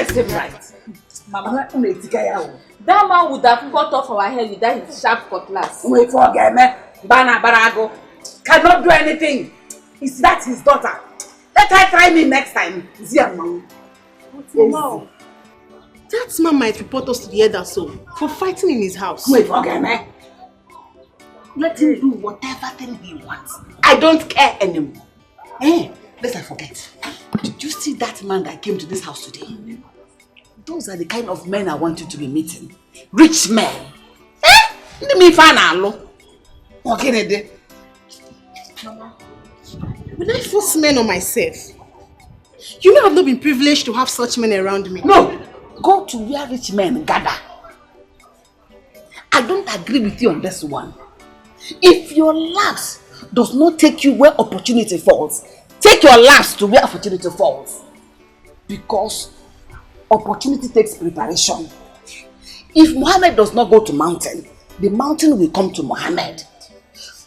drives him right. Mama, that man would have cut off our hair with that his sharp cutlass. Wait for me. Bana Barago cannot do anything. Is that his daughter? Let her try me next time. Mama, that man might report us to the elder soul for fighting in his house. Wait for me. Let him do whatever thing he wants. I don't care anymore. Lest I forget. Did you see that man that came to this house today? Those are the kind of men I want you to be meeting. Rich men. Let me find out. Okay, Mama, will I force men on myself? You know I've not been privileged to have such men around me. No, go to where rich men gather. I don't agree with you on this one. If your laps does not take you where opportunity falls, take your laps to where opportunity falls. Because opportunity takes preparation. If Muhammad does not go to mountain, the mountain will come to Muhammad.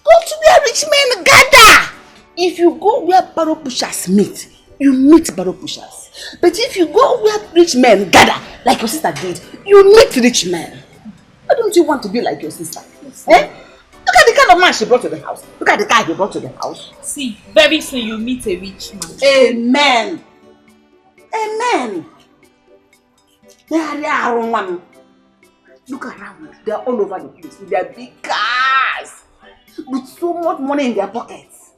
Go to where rich men gather. If you go where barrow pushers meet, you meet barrow pushers. But if you go where rich men gather, like your sister did, you meet rich men. Why don't you want to be like your sister? Look at the kind of man she brought to the house. Look at the guy he brought to the house. See, very soon you meet a rich man. Amen. Amen. They are one. Look around. They are all over the place with their big cars. With so much money in their pockets.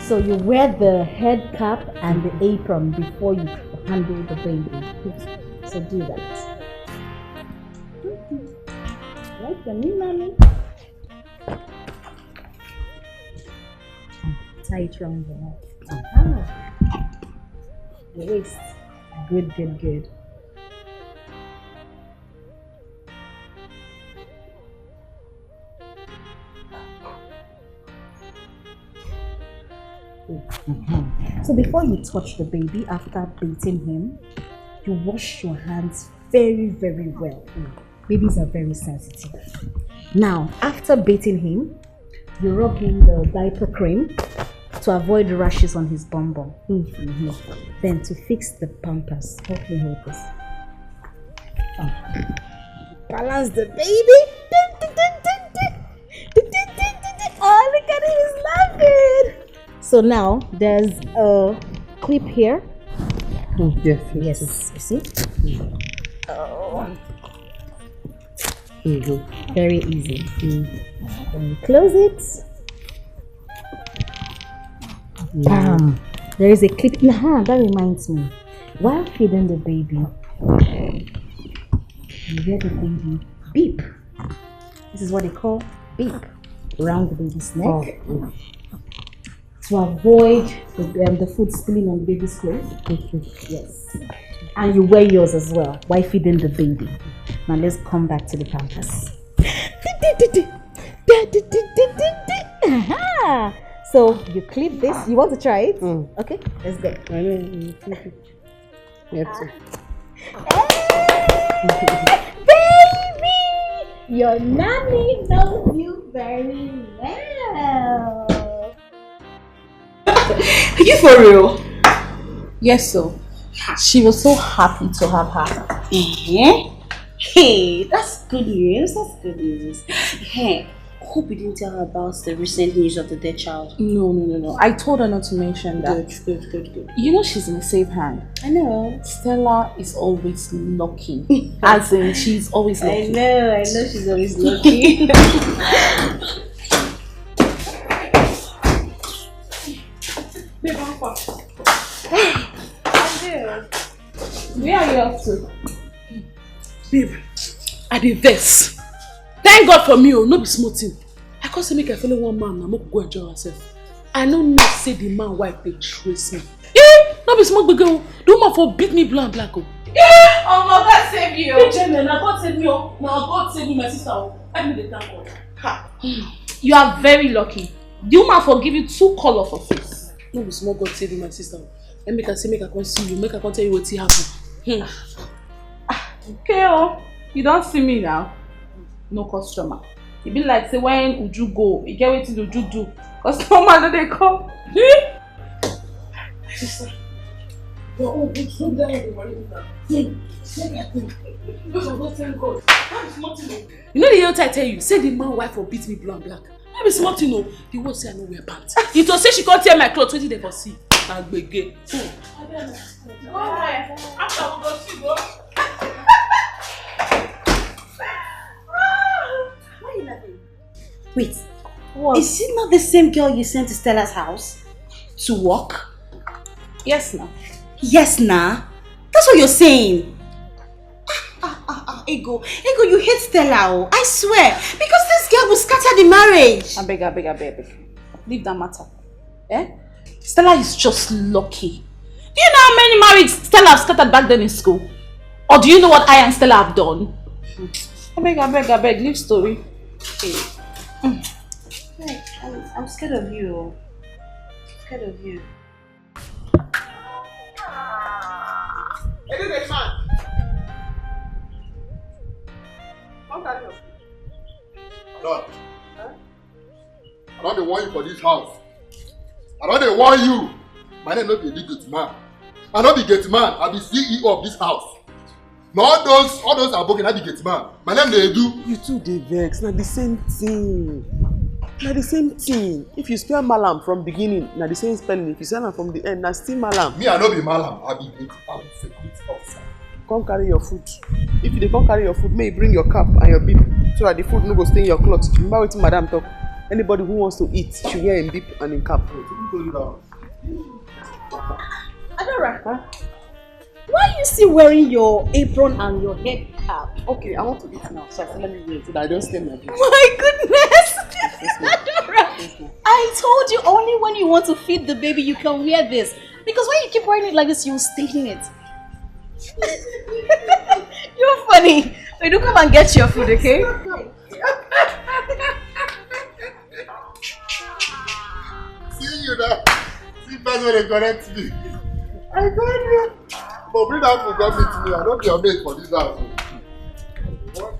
So you wear the head cap and the apron before you handle the baby. So do that. Right, the new nanny. Tie it around the neck. The waist. Good, good, good. So before you touch the baby after bathing him, you wash your hands very, very well. Babies are very sensitive. Now, after bathing him, you rub in the diaper cream to avoid rashes on his bum bum. Then to fix the pampers, help me hold this. Balance the baby. Oh, look at him, he's laughing. So now there's a clip here. Yes. You see? Oh. Very easy. Then you close it. Bam. There is a clip in the hand. That reminds me. While feeding the baby, you hear the baby beep. This is what they call beep around the baby's neck. To avoid the food spilling on the baby's clothes. Yes. And you wear yours as well while feeding the baby. Now let's come back to the pampers. So you clip this. You want to try it? Okay, let's go. Baby! Your nanny knows you very well. Are you for real? Yes, so. She was so happy to have her. Hey, that's good news. Hey, hope you didn't tell her about the recent news of the dead child. No. I told her not to mention that. Good. You know she's in a safe hand. I know. Stella is always lucky. As in, she's always lucky. I know she's always lucky. Where are you off to? Babe, I did this. Thank God for me, no be small thing. I can't say make I follow one man, I'm not go enjoy myself. I don't know say the man wife they trace me. No be small girl. The woman for beat me black. Oh my God save you. God save me. Now God save me, my sister. I need the thank God. You are very lucky. The woman for give you 2 color for face. No be small God save me, my sister. Let me say make I come see you, make I come tell you what happened. Okay, you don't see me now. No customer. It be like say when Uju go, you get what Uju do. Customer that they come. Sister, You know the other I tell you, say the man wife will beat me blue and black. Maybe smart you know, the word say I no wear pants. You to say she can't tear my clothes, what did they for see? And begin. After we go see go. Why are you laughing? Wait. What? Is it not the same girl you sent to Stella's house to work? Yes, now. Yes, nah. That's what you're saying. Ego, you hate Stella, oh. I swear. Because this girl will scatter the marriage. I beg. Leave that matter. Eh? Stella is just lucky. Do you know how many marriages Stella have scattered back then in school? Or do you know what I and Stella have done? I beg, leave story. Hey. I'm scared of you. Scared of you. Hey, this man. Come down here. Lord, I don't want you for this house. I don't want you. My name not be a gate man. I not be gate man. I be CEO of this house. Now all those are broken. I be gate man. My name they do. You two they vex. Now the same thing. Now the same thing. If you spell Malam from beginning, now the same spelling. If you spell them from the end, now still Malam. Me I not be Malam. I be security officer. Come carry your food. If you dey come carry your food, may you bring your cap and your beep so that the food no go stay in your cloth. Remember what Madam talk. Anybody who wants to eat should wear a beep and a cap. Adora, huh? Why are you still wearing your apron and your head cap? Okay, I want to eat now, so I said let me wait so that I don't stay my beep. My goodness! Adora, I told you only when you want to feed the baby you can wear this. Because when you keep wearing it like this, you'll stain it. You're funny. Wait, do come and get your food, okay? See you now. See that's when they correct me. I got you. But bring that food, come meet me. I don't be your mate for this house. What?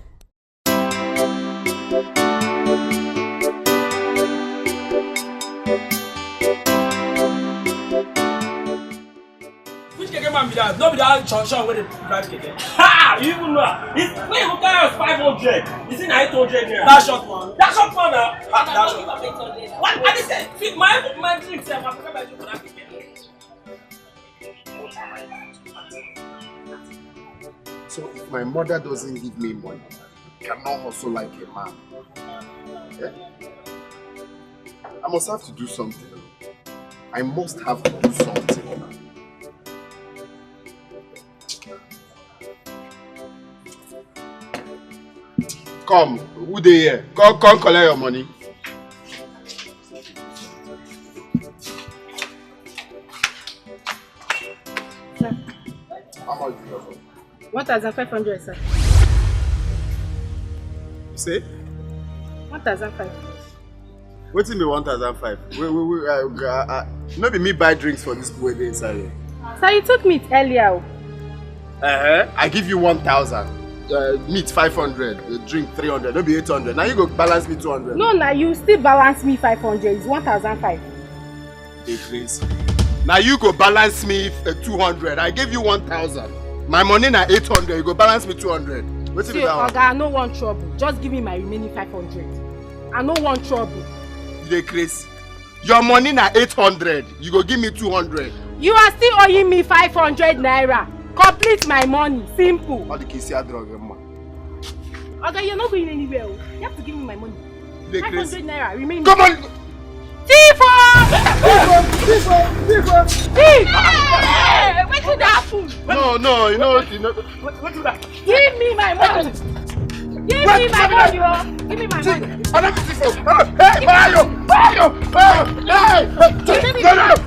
Which Keke man be that? No be that Chon where they drive Keke. Ha! You even know. When you go carry us 500, is it 800 here? That short man. That short man now. That short man. What? I just said, feed my drink, sir. I forgot my drink for that Keke. So if my mother doesn't give me money, I cannot hustle like a man. Yeah? I must have to do something. I must have to do something. Come, who they here? Come collect your money. Sir. How much do you have? 1,500, sir. You say? 1,500. What's in me 1,500? No be me buy drinks for this boy dey inside here. Sir, you took meat earlier. I give you 1,000. Meat 500, drink 300, no be 800. Now you go balance me 200. No, now you still balance me 500. It's 1,500. Hey, please. Now you go balance me 200. I gave you 1,000. My money na 800. You go balance me 200. What's in that one? Oga, I no want trouble. Just give me my remaining 500. I no want trouble. You dey crazy. Your money na 800. You go give me 200. You are still owing me 500 naira. Complete my money. Simple. All the kids here drug man. Oga, you're not going anywhere. You have to give me my money. You dey 500 crazy. naira. Remaining. Come on. Tifo! Thief! Hey, what did happen? No, you know. What do that? Give me my money. Give me my money, oh. Give me my money. Hey, Mario! Hey!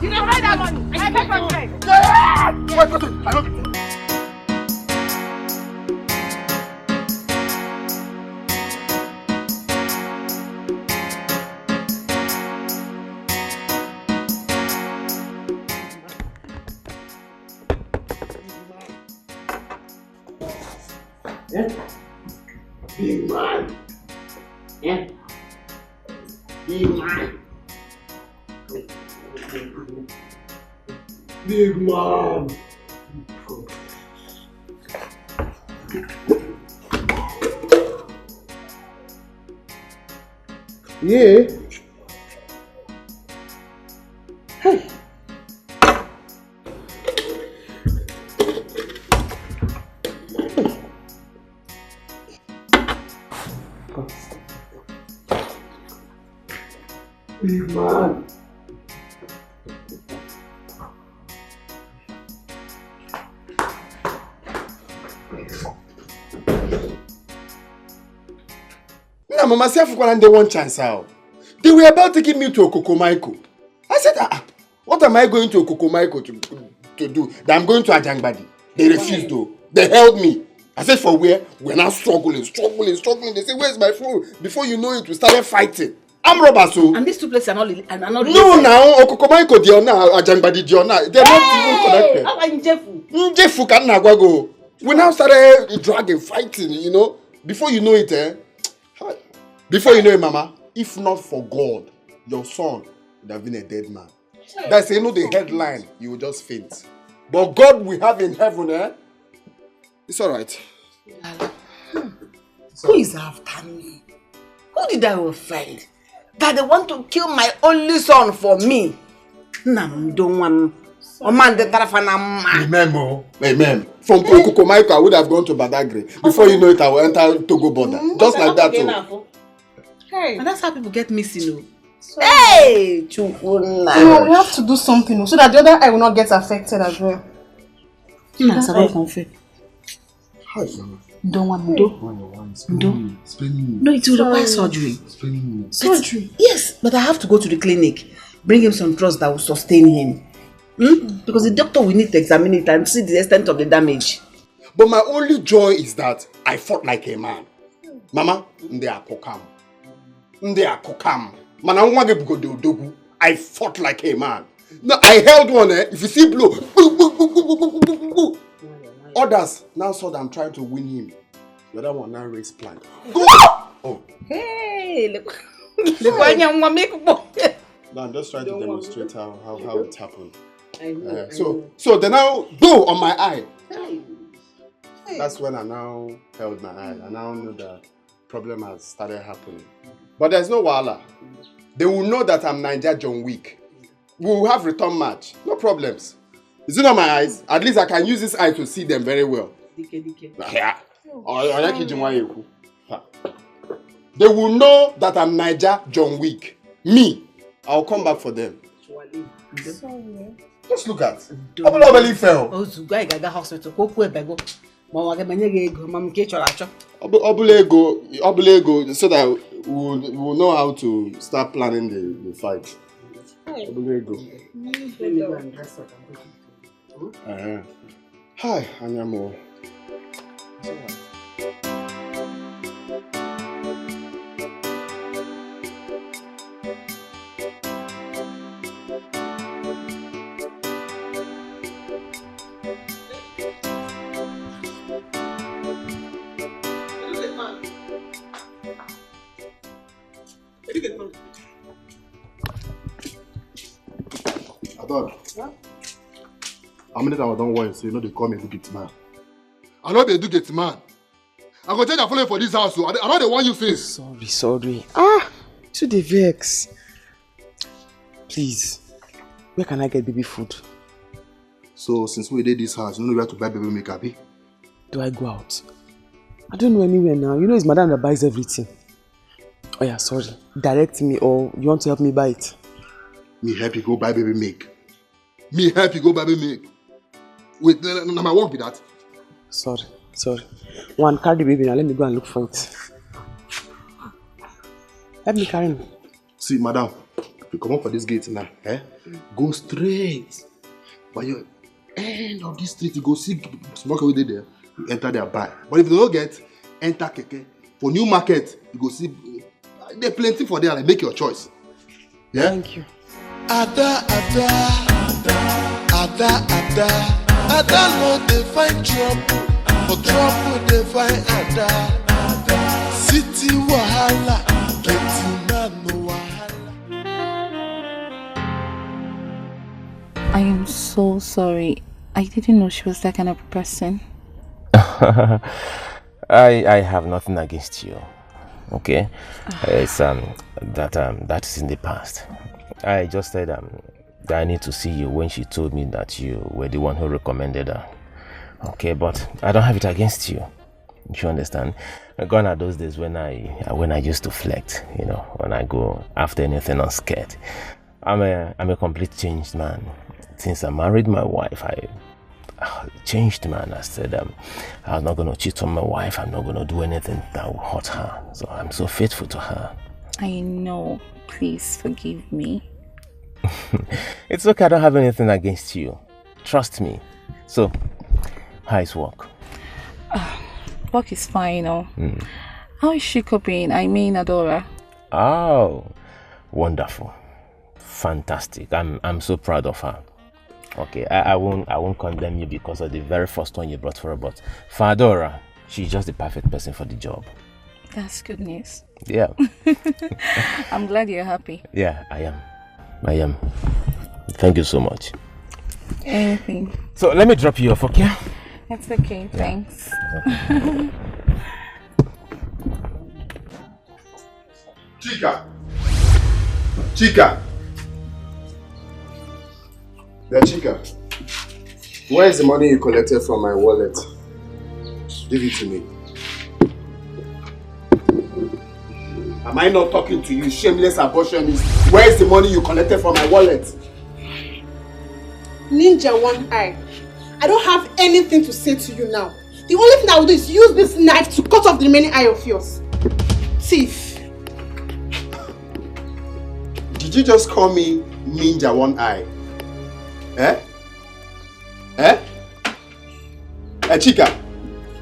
You don't write that money. I pay for it. I don't. Big man. Yeah. Big man. Big man. Yeah. Hey. Big man. Now, Mama, see if they one chance out. They were about to give me to Okokomaiko. I said, what am I going to Okokomaiko to do? That I'm going to Ajangbadi. They refused though. They held me. I said, for where? We're now struggling. They say, where's my phone? Before you know it, we started fighting. I'm robber, so. And these two places are not No, now, Okokomaiko, they are now, Ajangbadi, they are not. They're not even connected. How are you, Jefu? Jefu can now go. We now started dragging, fighting, you know. Before you know it, Before you know it, Mama, if not for God, your son would have been a dead man. That's, you know, the headline, you will just faint. But God we have in heaven, it's alright. Who is after me? Who did I offend? That they want to kill my only son for me? Remember, from Kokomaiko, I would have gone to Badagry. Before you know it, I will enter Togo border. Just like that too. Hey. And that's how people get missing. Hey! No, we have to do something so that the other eye will not get affected as well. That's about conflict. Don't want No, it will require surgery. Surgery? Yes, but I have to go to the clinic. Bring him some drugs that will sustain him. Because the doctor will need to examine it and see the extent of the damage. But my only joy is that I fought like a man. Mama, they are kokam. I fought like a man. No, I held one. If you see blow, others now saw that I'm trying to win him. The other one now raised plank. Oh. Hey, look. No, I'm just trying to demonstrate how it happened. So they now go on my eye. That's when I now held my eye. I now knew that problem has started happening. But there's no wahala. They will know that I'm Naija John Wick. We will have return match. No problems. Is it on my eyes? At least I can use this eye to see them very well. Dikeh. Yeah. They will know that I'm Naija John Wick. Me. I'll come back for them. Just look at. I belly fell. Obulego, so that we will know how to start planning the fight. Obulego. Let me go and dress up. Hi, Anyamo. How many times I don't want to say, no, they call me a Dukit man. I know they Dukit man. I go tell you following for this house, so I know they want you face. Sorry. To the vex. Please, where can I get baby food? So, since we did this house, you know where to buy baby makeup, eh? Do I go out? I don't know anywhere now. You know it's madam that buys everything. Oh yeah, sorry. Direct me or you want to help me buy it? Me help you go buy baby make. Me help you go buy baby make. Wait, no, my work be that. Sorry. One, carry the baby now. Let me go and look for it. Help me carry me. See, madam, if you come up for this gate now, go straight. By your end of this street, you go see smoke away there. You enter there, buy. But if you don't get, enter Keke. For new market, you go see. There's plenty for there. Like, make your choice. Yeah. Thank you. Ada, no they find trouble, for trouble they find Ada. City wahala, getting no wahala. I am so sorry. I didn't know she was that kind of person. I have nothing against you. Okay, it's that is in the past. I just said that I need to see you when she told me that you were the one who recommended her. Okay, but I don't have it against you. You understand? Gone are those days when I used to flex. You know, when I go after anything unscared. I'm a complete changed man. Since I married my wife, I changed, man. I said I'm not going to cheat on my wife. I'm not going to do anything that will hurt her. So I'm so faithful to her. I know. Please forgive me. It's okay. I don't have anything against you. Trust me. So, how is work? Work is fine, How is she coping? I mean, Dora. Oh, wonderful. Fantastic. I'm so proud of her. Okay, I won't condemn you because of the very first one you brought for her, but for Dora, she's just the perfect person for the job. That's good news. Yeah. I'm glad you're happy. Yeah, I am. Thank you so much. Anything. So let me drop you off, okay? It's okay, thanks. Okay. Chika! Yeah, Chika. Where is the money you collected from my wallet? Give it to me. Am I not talking to you, shameless abortionist? Where is the money you collected from my wallet? Ninja One Eye, I don't have anything to say to you now. The only thing I will do is use this knife to cut off the remaining eye of yours. Thief. Did you just call me Ninja One Eye? Eh? Hey, Chika!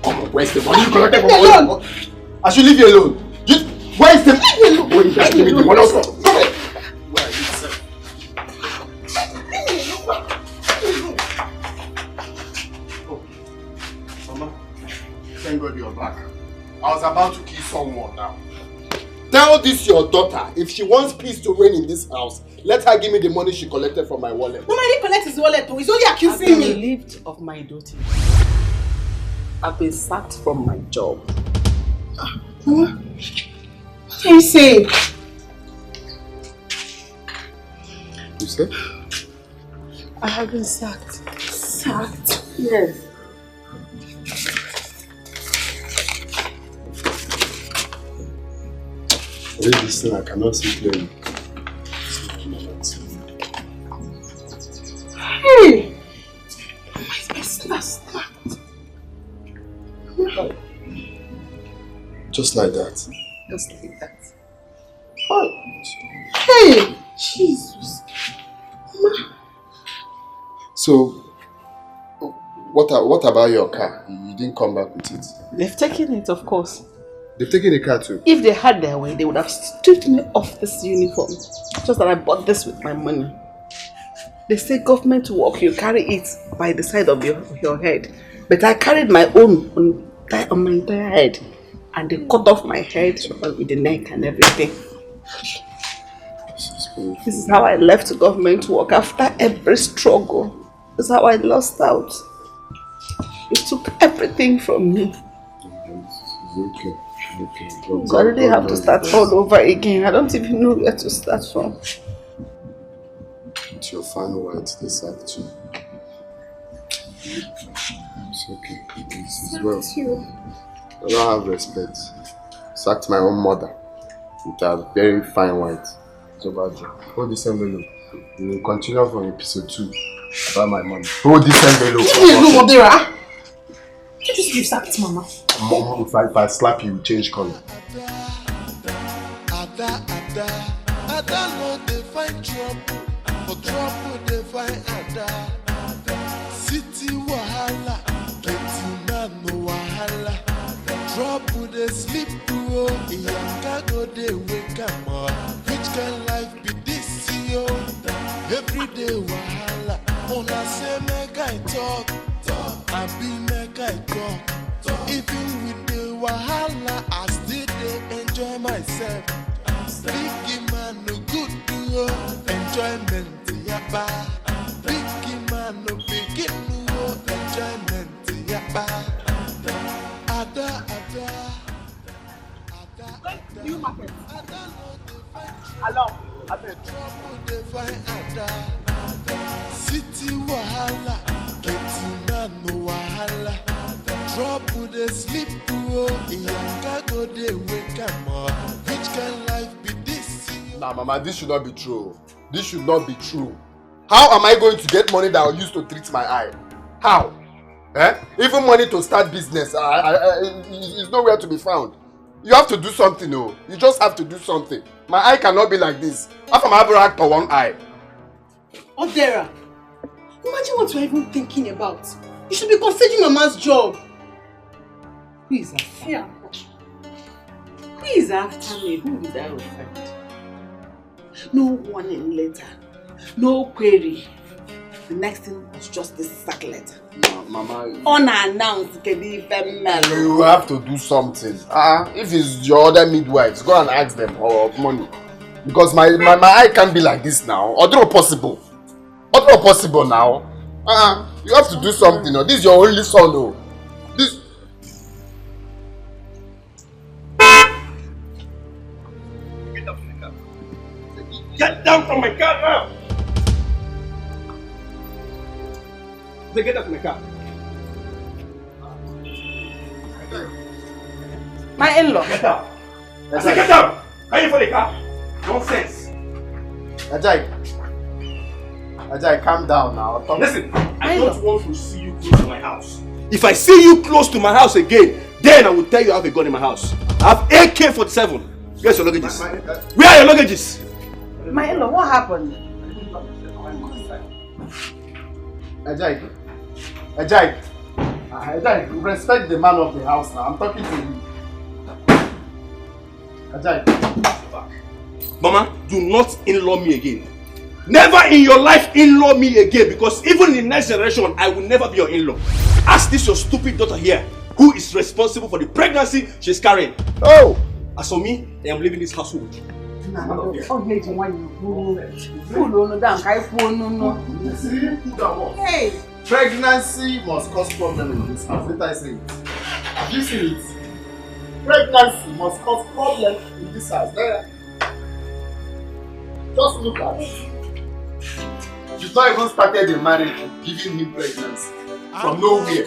Come on, where's the money you collected from my wallet? I should leave you alone. Where is the... Leave me alone. Wait, just give me the money. Where are you, sir? Mama, thank God you're back. I was about to kill someone now. Tell this your daughter, if she wants peace to reign in this house, let her give me the money she collected from my wallet. Mama, I didn't collect his wallet though. He's only accusing me. Relieved of my duty. I've been sacked from my job. Mama, what are you saying? You said? I have been sacked. Sacked? Yes. Read this thing, I cannot see clearly. Hey! My sister sacked. Just like that. Just like that. Oh. Hey! Jesus. Mama. So, what about your car? You didn't come back with it. They've taken it, of course. They've taken the car too. If they had their way, they would have stripped me off this uniform. Just that I bought this with my money. They say government work, you carry it by the side of your head. But I carried my own on my entire head. And they cut off my head with the neck and everything. This is how I left government work after every struggle. This is how I lost out. It took everything from me. Okay. So I really have to start all over again. I don't even know where to start from. It's your fine white, they sacked you. It's okay. It's well. I don't have respect. Sacked my own mother with a very fine white. So bad. Hold this envelope. We will continue from episode 2 about my money. Hold this envelope. Dora. You just give sacked, Mama. Mom, if I slap you, change color. Ada no dey find trouble, for trouble dey find Ada. City wahala, plenty man no wahala. Trouble dey sleep through, Iyanga go dey wake am up. Which kind life be this yo? Every day wahala, una say make I talk, I be make I talk. Even with the wahala, I still dey enjoy myself. Big man no good to enjoyment yaba. Big man no begin no enjoyment yaba. Ada. market. Along. Abeg. City wahala, getting man no wahala. Trouble dey sleep oh, Iyanga go dey wake am up. Which kind life be this? Nah, Mama, this should not be true. This should not be true. How am I going to get money that I'll use to treat my eye? How? Eh? Even money to start business is nowhere to be found. You have to do something, oh. You just have to do something. My eye cannot be like this. How come I have a for one eye? Oh, Dora, imagine what you're even thinking about. You should be considering Mama's job. Who is after? Who is after me? Who did I offend? No warning letter, no query. The next thing was just this sack letter. Mama, unannounced. You have to do something. If it's your other midwives, go and ask them for money. Because my eye can't be like this now. Although possible. Although possible now. You have to do something. This is your only son. Oh. This. Get down from my car now! Get out of my car. My in-law. Get out. I said get out! Are you for the car? Nonsense. Ajay, calm down now. Listen, I don't want to see you close to my house. If I see you close to my house again, then I will tell you I have a gun in my house. I have AK-47. Where's your luggages? Where are your luggages? My in-law, what happened? Ajay, respect the man of the house now. I'm talking to you. Ajay. Mama, do not in-law me again. Never in your life in-law me again, because even in the next generation, I will never be your in-law. Ask this your stupid daughter here, who is responsible for the pregnancy she's carrying. Oh! As for me, I am leaving this household. Hey! Pregnancy must cause problem in this house. Did I say it? Have you seen it? Pregnancy must cause problem in this house. There. Just look at it. She's not even started the marriage, giving him pregnancy from nowhere.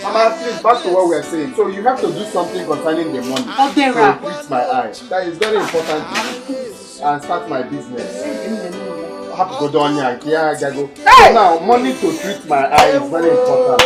Mama, please, back to what we are saying. So you have to do something concerning the money. Oh, Dora. To fix my eye. That is very important. And start my business. I have to go down here. Yeah, I go. Hey! Now, money to treat my eye is very important.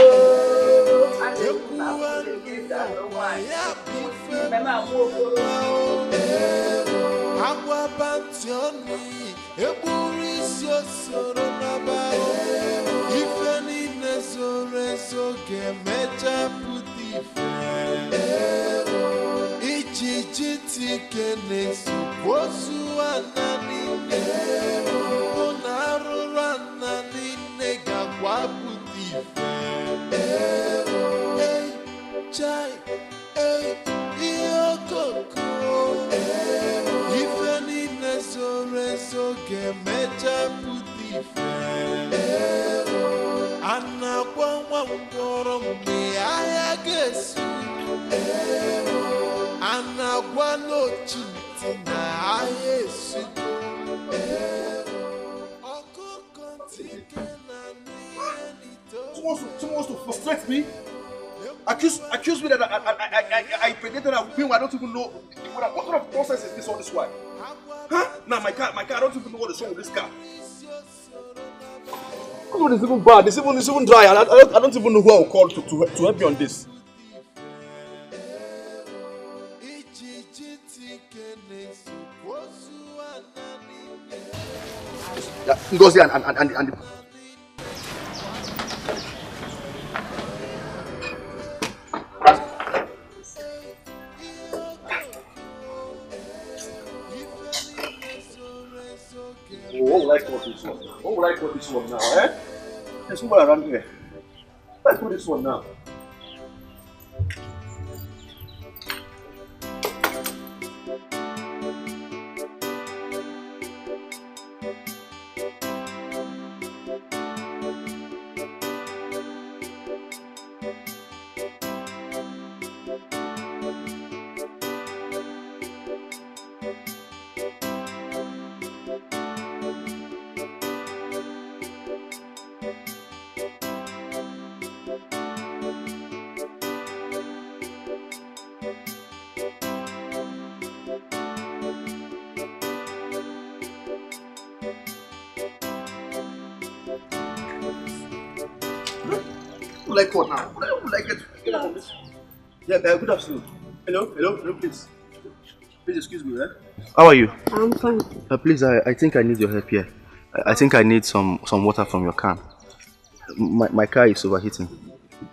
Someone wants to frustrate me. Accuse me that I impregnated a queen. I don't even know what kind of process is this on this one. Huh? Now my car, I don't even know what is wrong with this car. This one is even bad. It's even dry. I don't even know who I will call to help me on this. Yeah, Ngozi and what will I call this one? What will I call this one now, eh? There's somebody around here. Let's call this one now. will I call now? Where will I get up on this? Yeah, good afternoon. Hello, please. Please excuse me, How are you? I'm fine. Please, I think I need your help here. I think I need some water from your can. My car is overheating.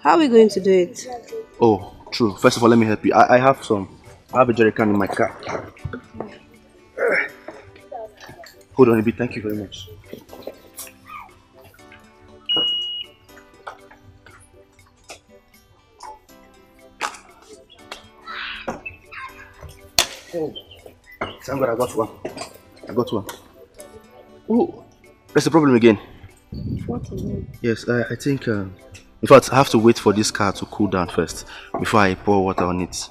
How are we going to do it? Oh, true. First of all, let me help you. I have a jerry can in my car. Hold on a bit. Thank you very much. Oh, thank God I got one. Oh, that's the problem again. What is it? Yes, I think, in fact, I have to wait for this car to cool down first before I pour water on it.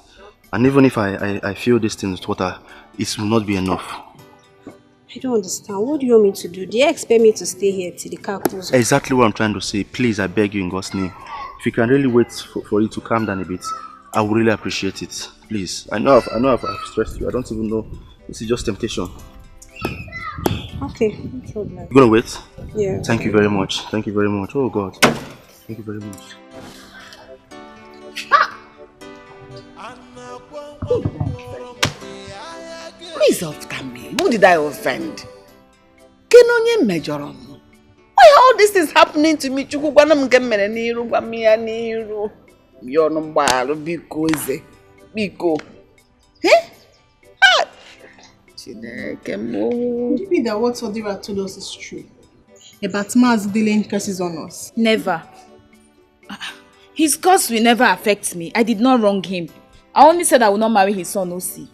And even if I fill this thing with water, it will not be enough. I don't understand. What do you want me to do? Do you expect me to stay here till the car cools? Exactly what I'm trying to say. Please, I beg you in God's name. If you can really wait for it to calm down a bit, I would really appreciate it. Please. I know I've stressed you. I don't even know. This is just temptation. Okay, no problem. You gonna wait? Yeah. Thank you very much. Thank you very much. Oh God. Thank you very much. Who is after me? Who did I offend? Kenonye mejorom. Why are all these things happening to me? Chukwu gwana m nke mere n'iru gwa m ya n'iru. Yono mgbalu biko eze. Biko. Chineke mo. Could it be that what Dora told us is true? About Maz dealing curses on us? Never. His curse will never affect me. I did not wrong him. I only said I will not marry his son, Osi.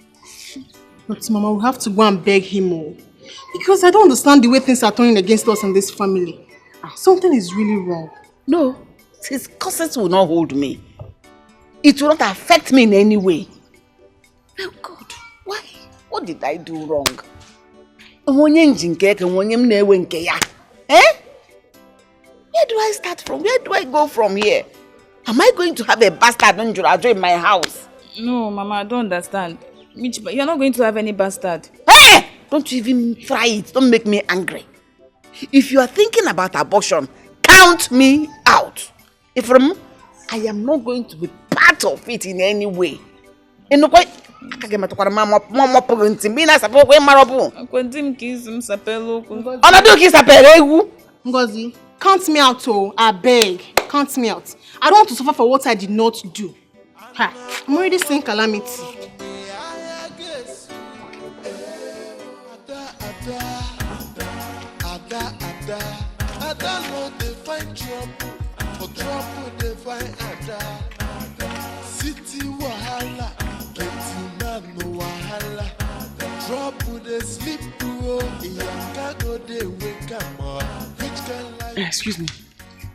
But Mama, we'll have to go and beg him more. Because I don't understand the way things are turning against us in this family. Something is really wrong. No, his curses will not hold me. It will not affect me in any way. Oh God, why? What did I do wrong? Where do I start from? Where do I go from here? Am I going to have a bastard in my house? No, Mama, I don't understand. You're not going to have any bastard. Hey! Don't you even try it. Don't make me angry. If you are thinking about abortion, count me out. I am not going to be part of it in any way. Ngozi, count me out, oh, I beg. Count me out. I don't want to suffer for what I did not do. I'm already seeing calamity. Ada no dey find trouble, for trouble dey find Ada. City wahala, plenty man no wahala. Trouble dey sleep through, Iyanga go dey wake am up. Which kind life? Excuse me,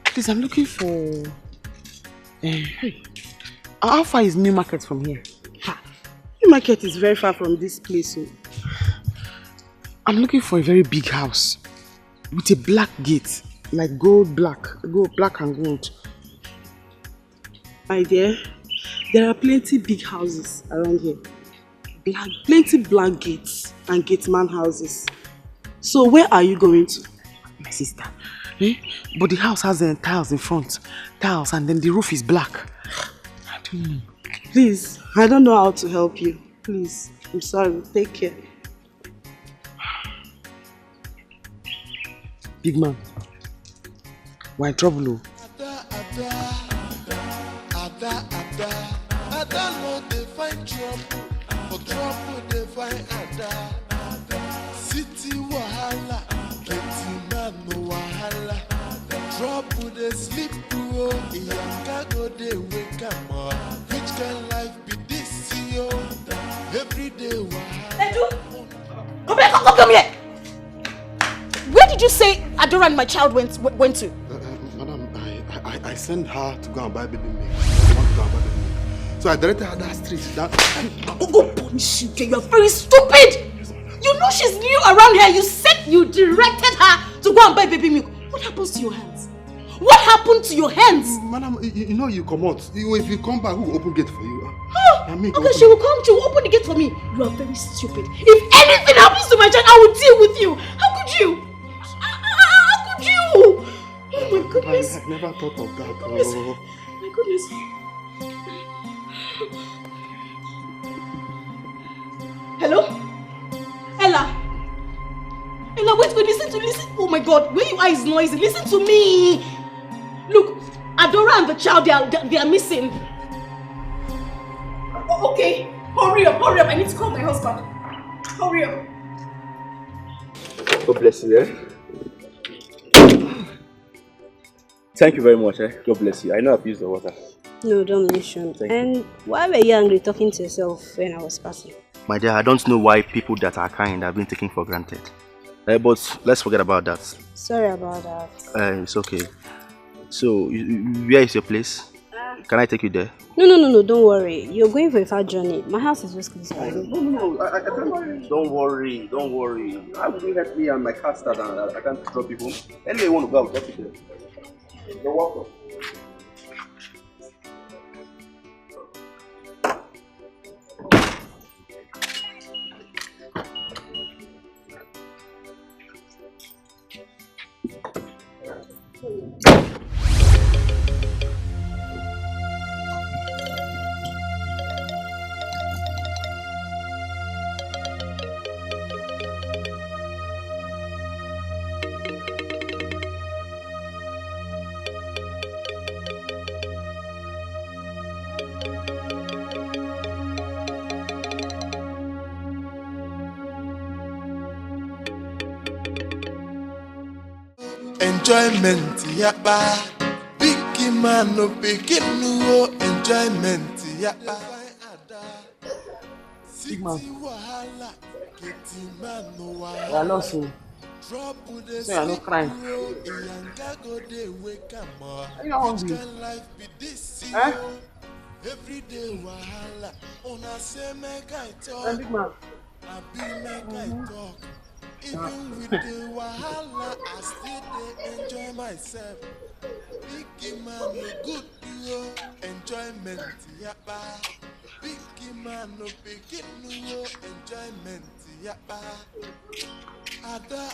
please. I'm looking for. How far is New Market from here? New Market is very far from this place. So. I'm looking for a very big house with a black gate, like black and gold. My dear, there are plenty big houses around here. Plenty black gates and gateman houses. So where are you going to? My sister, but the house has tiles in front, tiles, and then the roof is black. I don't know. Please, I don't know how to help you. Please, I'm sorry. Take care. Big man, we're in trouble. Ada no dey find trouble, for trouble dey find Ada. City wahala, plenty man no wahala. Trouble dey sleep through, Iyanga go dey wake am up. Which kind life be this, yo? Every day wahala. Edu! Come here! Where did you say Adora and my child went to? Madam, I sent her to go and buy baby milk. I want to go and buy baby milk. So I directed her that street. Go punish you, you're very stupid! You know she's new around here. You said you directed her to go and buy baby milk. What happens to your hands? What happened to your hands? Madam, you know you come out. If you come back, who will open gate for you? Okay, she will come. She will open the gate for me. You are very stupid. If anything happens to my child, I will deal with you. How could you? How could you? Oh my goodness. I never thought of that. Oh. My goodness. Hello? Ella? Ella, wait, listen. Oh my God, where your eyes noisy? Listen to me. Look, Adora and the child, they are missing. Okay, hurry up. I need to call my husband. Hurry up. God bless you, eh? Thank you very much, eh? God bless you. I know I've used the water. No, don't mention. And why were you angry talking to yourself when I was passing? My dear, I don't know why people that are kind have been taken for granted. But let's forget about that. Sorry about that. It's okay. So, where is your place? Can I take you there? No, don't worry. You're going for a far journey. My house is just close by. No, I can't. Don't worry. I will help me and my car start and I can't drop you home. Anyway, you want to go, I'll drop you there. You're welcome. Enjoyment, yapa. Big man no begin no enjoyment, yapa. Big man. You are not so. So you are not crying. Are you hungry? Eh? Big man. Even with the wahala, I still dey enjoy myself. Big man no good yo, enjoyment yapa. Big man no begin no enjoyment yapa. Ada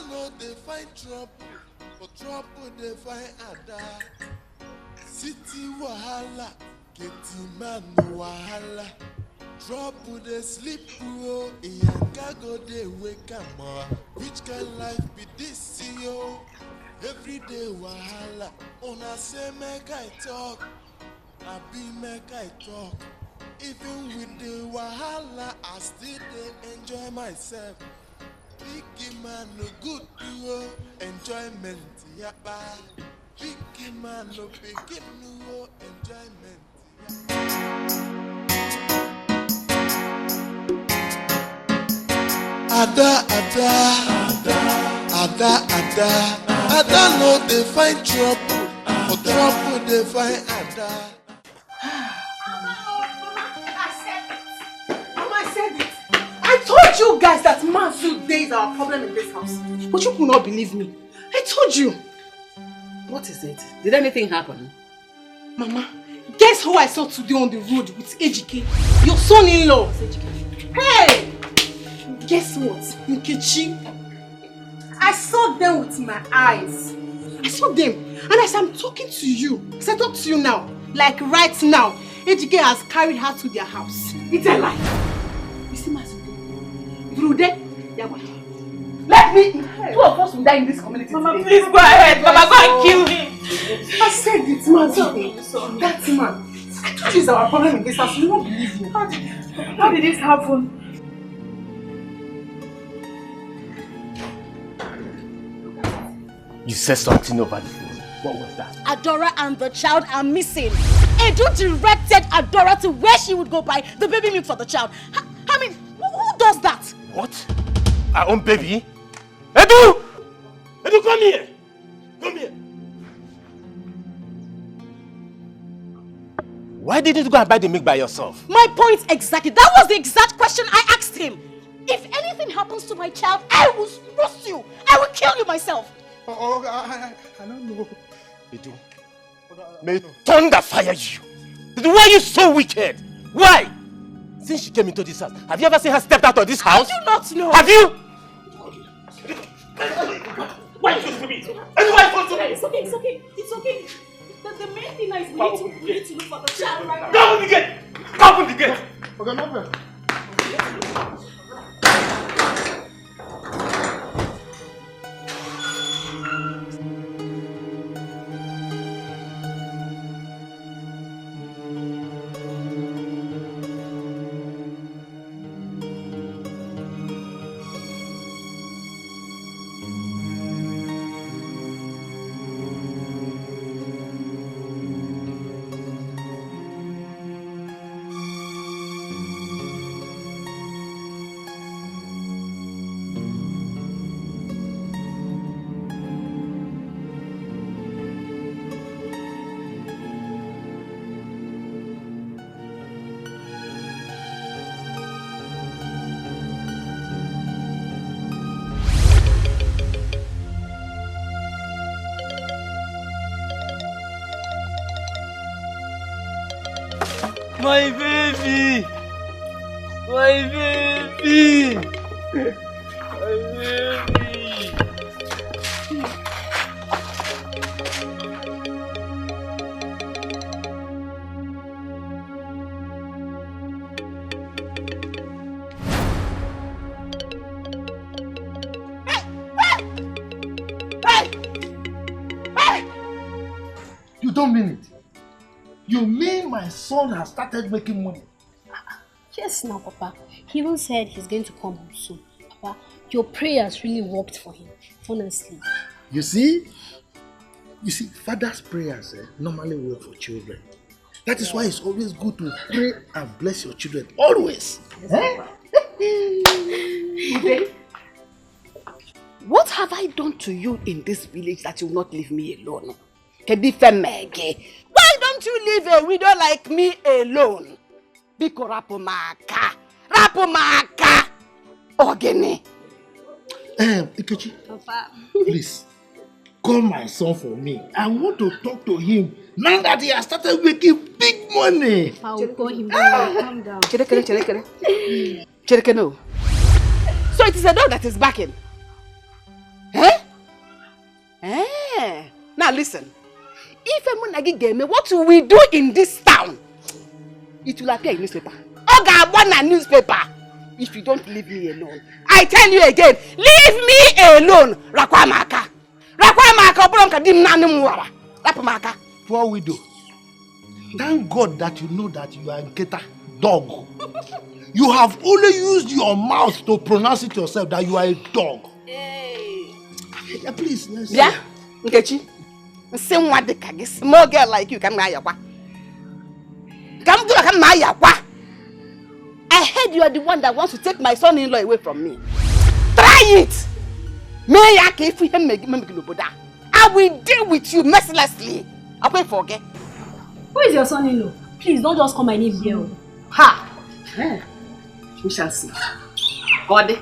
no dey find trouble, but trouble dey find Ada. City wahala, getting man no wahala. Trouble dey sleep bro, Iyanga go dey wake am up. Which kind life be this yo? Every day wahala, una say make I talk, I be make I talk. Even with the wahala, I still dey enjoy myself. Big man no good yo, enjoyment yapa. Big man no begin no enjoyment. Ada no dey find trouble, but trouble dey find Ada. I said it. I told you guys that manhood day is our problem in this house, but you could not believe me. I told you. What is it? Did anything happen? Mama, guess who I saw today on the road with Ejike? Your son-in-law. Hey! Guess what? Nkechi. I saw them with my eyes. I saw them. And as I'm talking to you, as I talk to you now, like right now, Ejike has carried her to their house. It's a lie. You see my son? Through there, let me. Two of us will die in this community. Mama, today. please go ahead. Mama, go and kill him. I said it, man. That man. I told you it's our problem in this house. You won't believe me. How did this happen? You said something over the phone. What was that? Adora and the child are missing. Edo directed Adora to where she would go buy the baby milk for the child. I mean, who does that? What? Our own baby? Edu! Edu, come here! Come here! Why didn't you go and buy the milk by yourself? My point exactly. That was the exact question I asked him. If anything happens to my child, I will roast you. I will kill you myself. Oh, I don't know. Edu, may thunder fire you. Why are you so wicked? Why? Since she came into this house, have you ever seen her step out of this house? I do not know. Have you? Why you to me? Everybody talk to me! It's okay, it's okay, it's okay. The main thing is we need to look for the child right now. Go open the gate! Go open the gate! Okay, no problem. My baby! My baby! My baby! You don't mean it. You mean my son has started making money? Yes, now, Papa. He even said he's going to come home soon. Papa, your prayers really worked for him, honestly. You see, father's prayers normally work for children. That is why it's always good to pray and bless your children. Always. What have I done to you in this village that you will not leave me alone? Why don't you leave a widow like me alone? Biko rapumaka. Ogene. Ikechi, Papa. please, call my son for me. I want to talk to him now that he has started making big money. I will call him. Calm down. Chereke, no. So it is a dog that is barking. Now listen. If Emunagi gave me, what will we do in this town? It will appear in newspaper. Oga one newspaper. If you don't leave me alone, I tell you again, leave me alone. Rakwamaka, bronka dim nanuwara. Rapamaka. Poor widow. Thank God that you know that you are a Nketa dog. You have only used your mouth to pronounce it yourself that you are a dog. Hey. Please, let's Yeah, Nkechi. Same what the kagi small girl like you can yakwa. Come do like yakwa. I heard you are the one that wants to take my son-in-law away from me. Try it. I will deal with you mercilessly. I will forget. Who is your son-in-law? Please don't just call my name here. Ha! We shall see. God.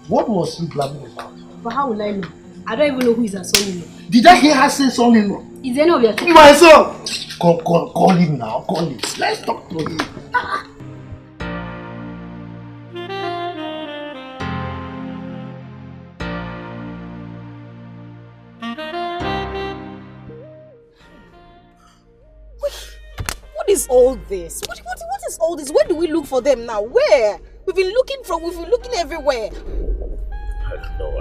What was he blabbing about? But how will I know? I don't even know who is her son-in-law. Did I hear her say son-in-law? Is any of your children? My son! Call him now. Call him. Let's talk to him. What is all this? What is all this? Where do we look for them now? Where? We've been looking everywhere. I don't know,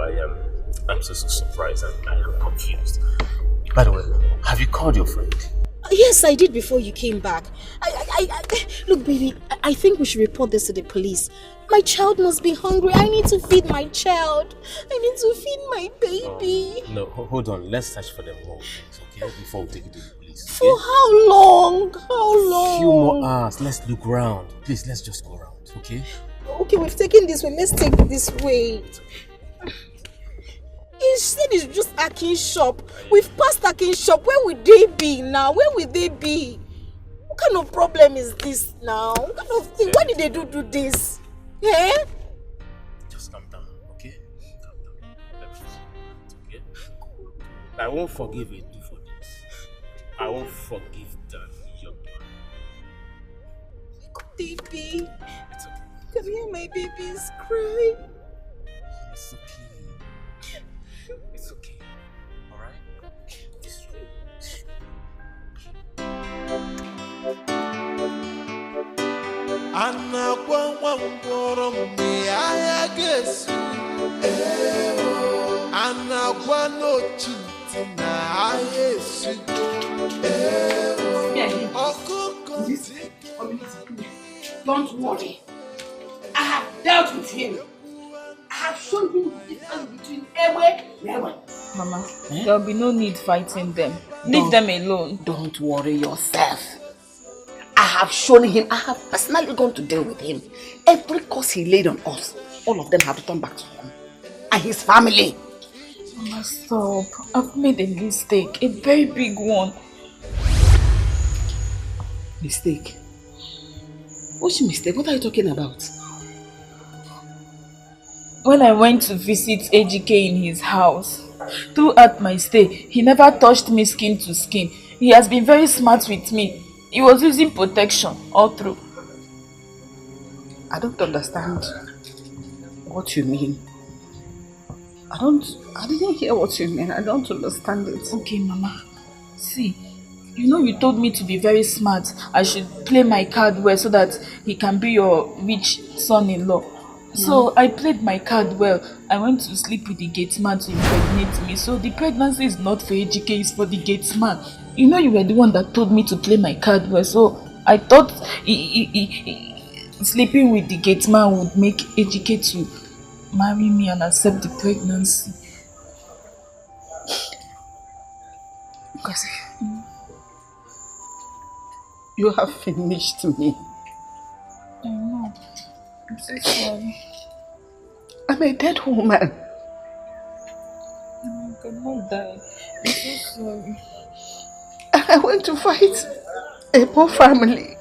I'm so surprised and I am confused. By the way, have you called your friend? Yes, I did before you came back. Look, baby, I think we should report this to the police. My child must be hungry. I need to feed my child. I need to feed my baby. No, hold on. Let's search for them more, okay? Before we take it to the police. Okay? For how long? How long? A few more hours. Let's look around. Please, let's just go around, okay? Okay, we've taken this way. Let's take this way. He said it's just Akin shop. We've passed Akin shop. Where would they be now? Where would they be? What kind of problem is this now? What kind of thing? Why did they do this? Eh? Just calm down, okay? Calm down. Okay? I won't forgive you for this. I won't forgive that young man. Baby. Come here, my baby's crying. It's okay. ngwọrọ mgbe ahịa ga-esu anagwa n'otu ntị na ahịa esugo ọkụkọ Don't worry. I have dealt with him. I have shown him the difference between Ewe and Ewe. Mama, there'll be no need fighting them. Leave them alone. Don't worry yourself. I have shown him, I have personally gone to deal with him. Every curse he laid on us, all of them have to turn back to him. And his family. Mama, stop. I've made a mistake. A very big one. Mistake? What's your mistake? What are you talking about? When I went to visit Dikeh in his house, throughout my stay, he never touched me skin to skin. He has been very smart with me. He was using protection all through. I don't understand what you mean. I didn't hear what you mean. I don't understand it. Okay, Mama. See, you know you told me to be very smart. I should play my card well so that he can be your rich son-in-law. So I played my card well. I went to sleep with the gate man to impregnate me. So the pregnancy is not for Dikeh, it's for the gate man. You know you were the one that told me to play my card well. So I thought sleeping with the gate man would make Dikeh to marry me and accept the pregnancy. Because you have finished me. I know. I'm so sorry. I'm a dead woman. I cannot die. I'm so sorry. I went to fight a poor family.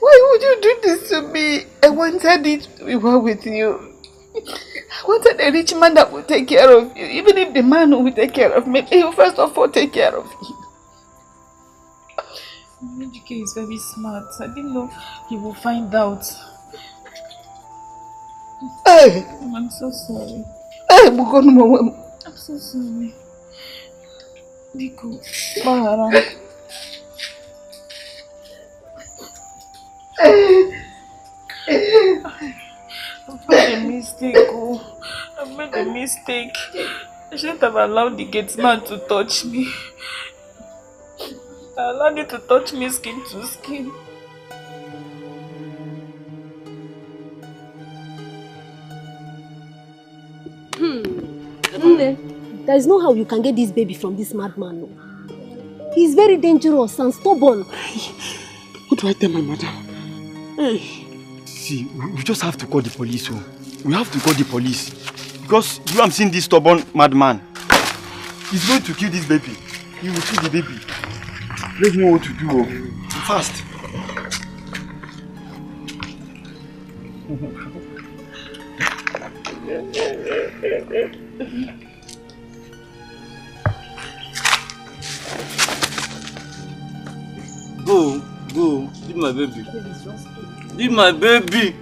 Why would you do this to me? I wanted it to be well with you. I wanted a rich man that would take care of you. Even if the man who will take care of me, he will first of all take care of you. Dikeh is very smart. I didn't know he will find out. Hey! I'm so sorry. Hey, I'm so sorry. Dikeh, Bahara. I've made a mistake. I've made a mistake. I shouldn't have allowed the gate man to touch me. I allowed you to touch me skin to skin. There is no how you can get this baby from this madman. No. He's very dangerous and stubborn. What do I tell my mother? Hey. See, we just have to call the police. Oh. We have to call the police. Because you have seen this stubborn madman. He's going to kill this baby. He will kill the baby. Let's know what to do. Oh. Fast. Go. Leave my baby. Leave my baby.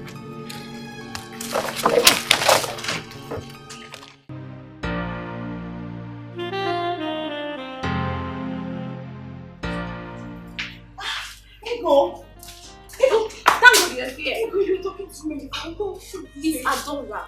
Dora.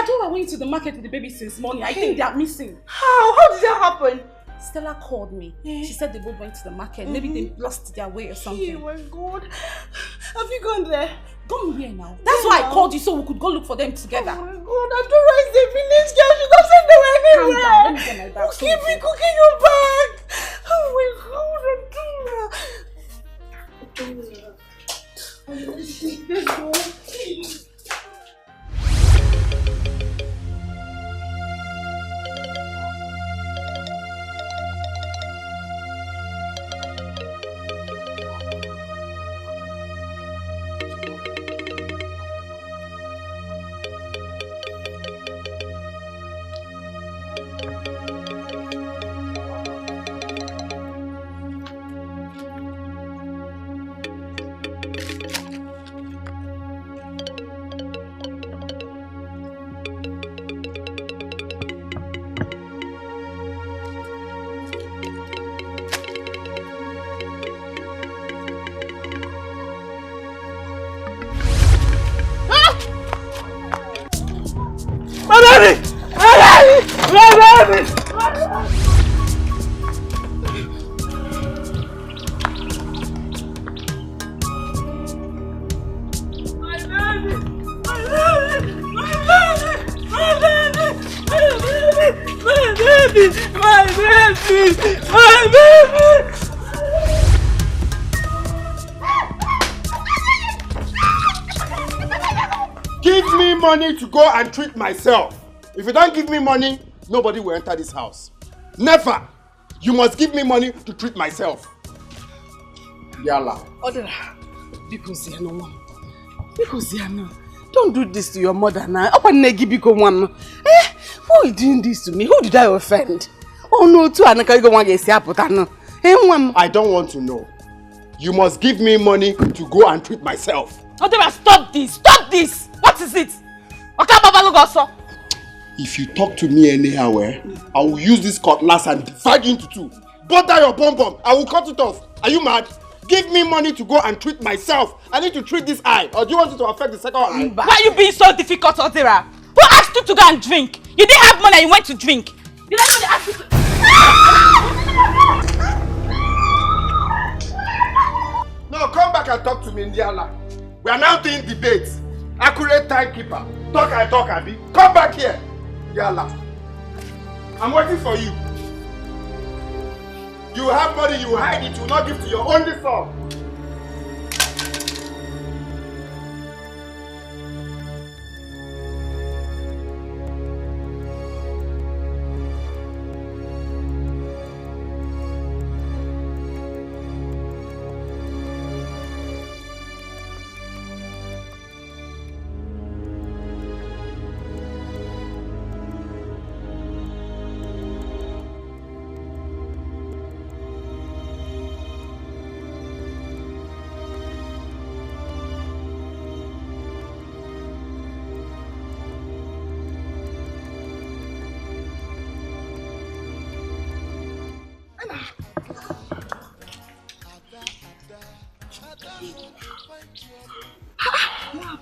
Dora went to the market with the baby since morning. I think they are missing. How? How did that happen? Stella called me. She said they both went to the market. Maybe they lost their way or something. Oh my God. Have you gone there? Gone where now? That's why I called you so we could go look for them together. Oh my God, Dora is a village girl. She doesn't know anywhere. Calm down. Let me get my bag. Who keep me cooking your bag? Oh my God, Dora. Let's go. baby! My baby! Give me money to go and treat myself. If you don't give me money, nobody will enter this house. Never. You must give me money to treat myself. Yalla. Odera, because don't do this to your mother now. Why are you doing this to me? Who did I offend? Oh no, too. I don't want to know. You must give me money to go and treat myself. Odera, stop this! Stop this! What is it? If you talk to me anyhow, I will use this cutlass and divide you into two. Butter your pom-pom. I will cut it off. Are you mad? Give me money to go and treat myself. I need to treat this eye. Or do you want it to affect the second eye? Why are you being so difficult, Odera? Who asked you to go and drink? You didn't have money and you went to drink. Did I know they asked you to... No, come back and talk to me, Indiana. We are now doing debates. Accurate timekeeper. Talk, Abi. Come back here. Yalla. I'm waiting for you. You have money, you hide it, you will not give to your only son.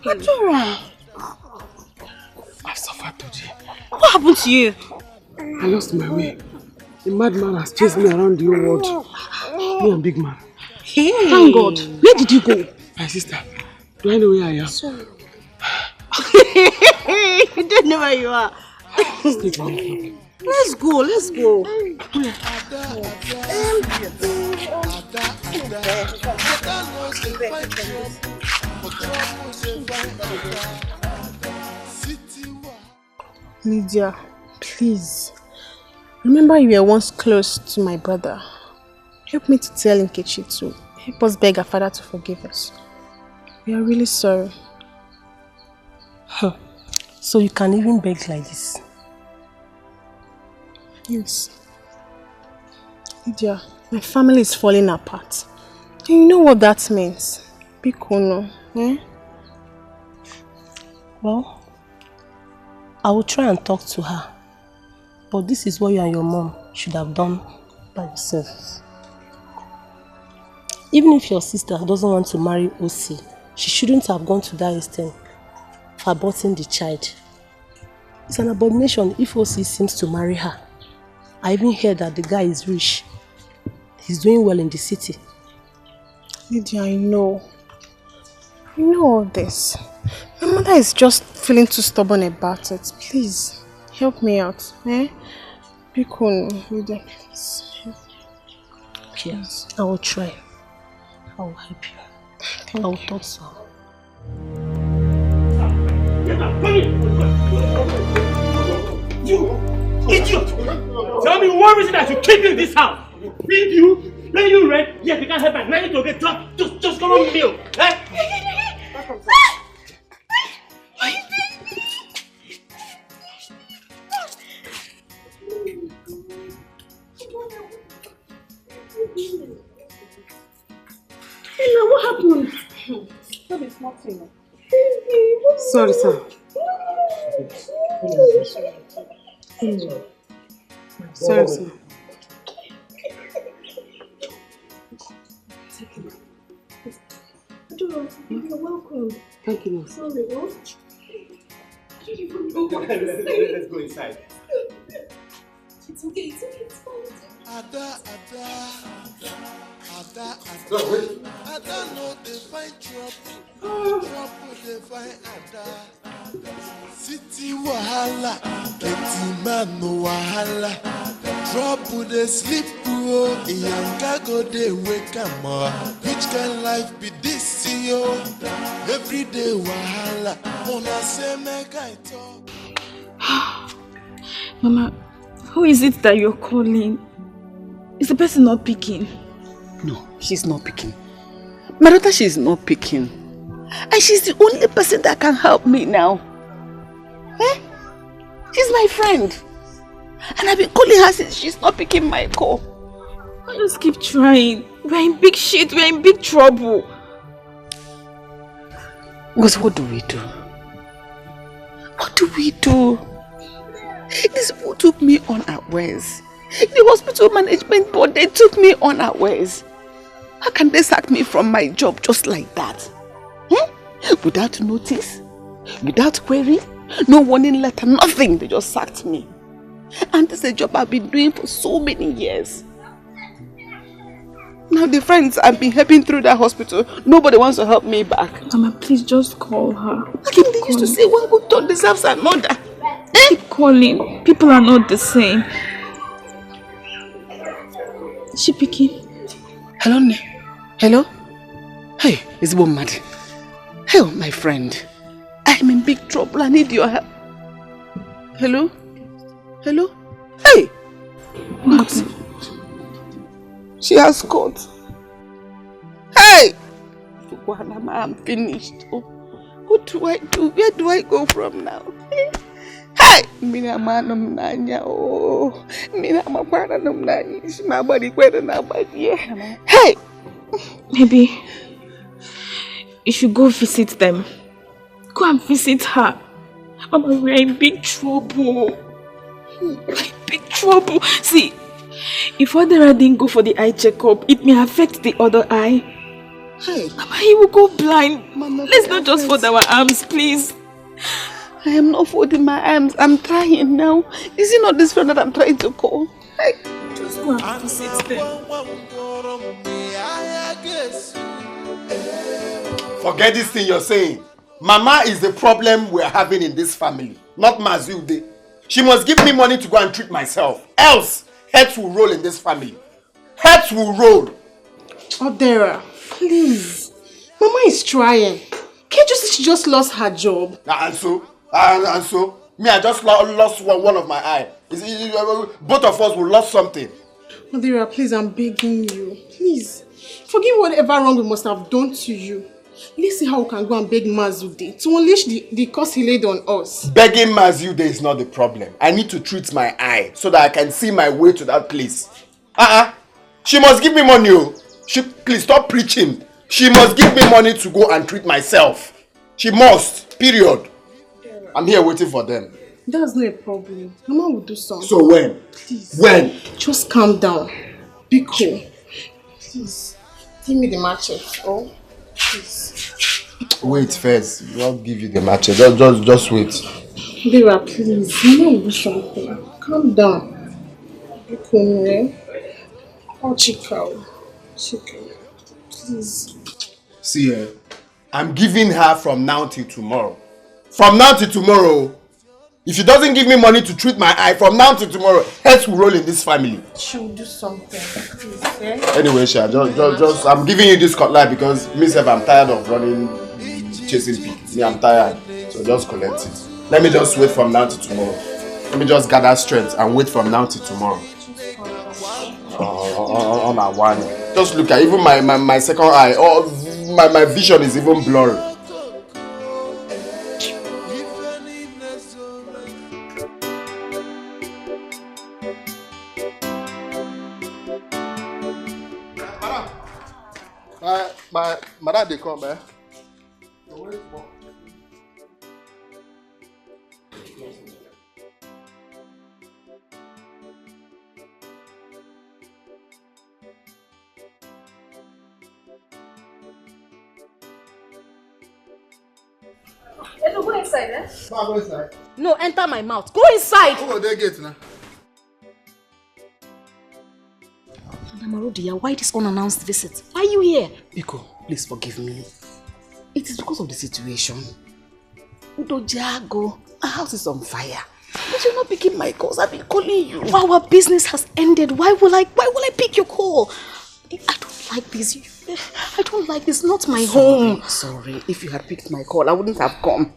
Dora. I suffered today. What happened to you? I lost my way. The madman has chased me around the whole world. Me and big man. Hey. Thank God. Where did you go? My sister, do I know where I am? Sorry. You don't know where you are. Stay for me. Let's go, let's go. Lydia, please. Remember you were once close to my brother. Help me to tell Nkechi to help us beg our father to forgive us. We are really sorry. So you can even beg like this? Yes. Lydia, my family is falling apart. And you know what that means? Bikono, eh? Well, I will try and talk to her. But this is what you and your mom should have done by yourselves. Even if your sister doesn't want to marry OC, she shouldn't have gone to that extent for aborting the child. It's an abomination if OC seems to marry her. I even heard that the guy is rich. He's doing well in the city. Lydia, I know. I know all this. My mother is just feeling too stubborn about it. Please, help me out. Eh? Be cool, Lydia, please. Yes, I will try. I will help you. I will talk to her. You idiot! Tell me one reason I should keep you in this house. Feed you, pay you rent, yet you can't help my nanny to get drunk. Just come on meal. Eh? Hello, what happened? Don't be smarting. Sorry, sir. Sorry, sir. You're welcome. Thank you. Sorry, what? Let's go inside. It's okay, it's fine. Ada, No, wait. Ada no dey find trouble, trouble dey find Ada. City wahala, plenty man no wahala. Trouble dey sleep oh, Iyanga go dey wake am up. Which kind life be this yo? Everyday wahala, una say make I talk. Mama, who is it that you're calling? Is the person not picking? No, she's not picking. My daughter, she's not picking. And she's the only person that can help me now. Eh? She's my friend. And I've been calling her since she's not picking my call. I just keep trying. We're in big shit, we're in big trouble. Because what do we do? What do we do? These people took me unawares. The hospital management board, they took me unawares. How can they sack me from my job just like that? Without notice, without query, no warning letter, nothing. They just sacked me. And this is a job I've been doing for so many years. Now the friends I've been helping through that hospital, nobody wants to help me back. Mama, please just call her. Again, they used to say one good turn deserves another. Keep calling. People are not the same. Is she picking? Hello, hello? Hey, it's mad. Hey, my friend. I'm in big trouble. I need your help. Hello? Hello? Hey! What? She has caught. Hey! I'm finished. Oh, what do I do? Where do I go from now? Hey! Mina manum nanya. Oh, mina mapana num nanya. My body kweda na body. Hey! Maybe you should go visit them. Go and visit her. Mama, we're in big trouble. We're in big trouble. See, if Dora didn't go for the eye checkup, it may affect the other eye. Hey. Mama, he will go blind. Mama, let's not just fold our arms, please. I am not folding my arms. I'm trying now. Is it not this friend that I'm trying to call? Hey. Just go and visit them. Forget this thing you're saying. Mama is the problem we're having in this family, not Mazilde. She must give me money to go and treat myself. Else, heads will roll in this family. Heads will roll. Oh, Dora, please. Mama is trying. Can't you see she just lost her job? And so? Me, I just lost one of my eye. Both of us will lose something. Oh, Dora, please, I'm begging you. Please. Forgive whatever wrong we must have done to you. Let's see how we can go and beg Mazude to unleash the curse he laid on us. Begging Mazude is not the problem. I need to treat my eye so that I can see my way to that place. She must give me money. Please stop preaching. She must give me money to go and treat myself. She must. Period. I'm here waiting for them. That's not a problem. Mama will do something. So when? Please. When? Just calm down. Be cool. Please. Give me the machete. Oh. Please. Wait first. I'll give you the machete. Just wait. Dora, please. Mama will do something. Calm down. Be cool, eh? Oh, Chica. Please. See, I'm giving her from now till tomorrow. From now till tomorrow. If she doesn't give me money to treat my eye, from now till tomorrow, heads will roll in this family. She'll do something. Please, eh? Anyway, Sha, just I'm giving you this cutlass because myself, I'm tired of running, chasing pigs. I'm tired. So just collect it. Let me just wait from now till tomorrow. Let me just gather strength and wait from now till tomorrow. On our one. Just look at even my second eye. Oh, my vision is even blurry. My dad they come, eh? Edo, go inside, eh? Ma, go inside. No, enter my mouth. Go inside! Who will they get now? Madam Arudia, why this unannounced visit? Why are you here? Biko, please forgive me. It is because of the situation. Udojago, our house is on fire. But you're not picking my calls. I've been calling you. Our business has ended. Why will I pick your call? I don't like this. I don't like this. Not my home. Sorry. If you had picked my call, I wouldn't have come.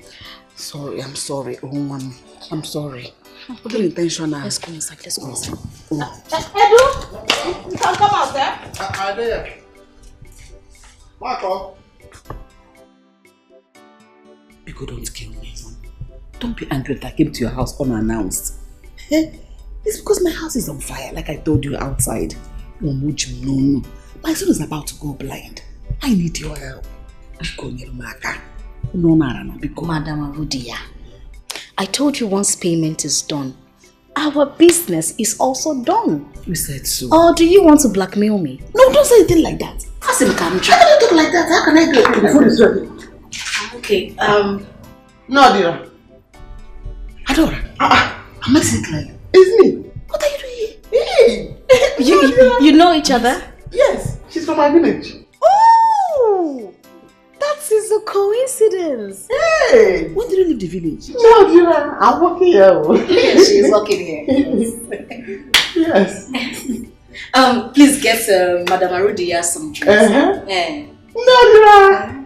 Sorry, I'm sorry. Oh, I'm sorry. Okay. Intentional. Let's go inside. Let's go inside. Edu, you can come out there. I'm there. Marco. Biko, don't kill me. Don't be angry that I came to your house unannounced. It's because my house is on fire, like I told you outside. My son is about to go blind. I need your help. Madam Arudia, I told you once payment is done, our business is also done. You said so. Or do you want to blackmail me? No, don't say anything like that. Ask him, how can you talk like that? How can I do it? The food is ready. Okay, No, Adira. Adora, am I sick like? It's me. What are you doing Hey! you know each other? Yes, she's from my village. Oh! That is a coincidence. Hey! When did you leave the village? No, Adira, I'm working here. Yes, she is working here. Yes. Please get Madam Arudia some drinks. No, Adira.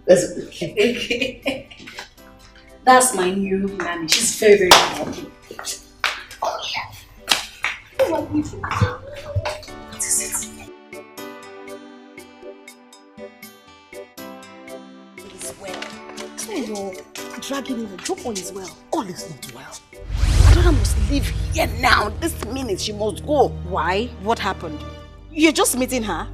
Okay. That's my new nanny. She's very, very lucky. Oh, yeah. What is it? It's well. So you're dragging in the drop on as well. All is not well. Adora must leave here now. This minute she must go. Why? What happened? You're just meeting her?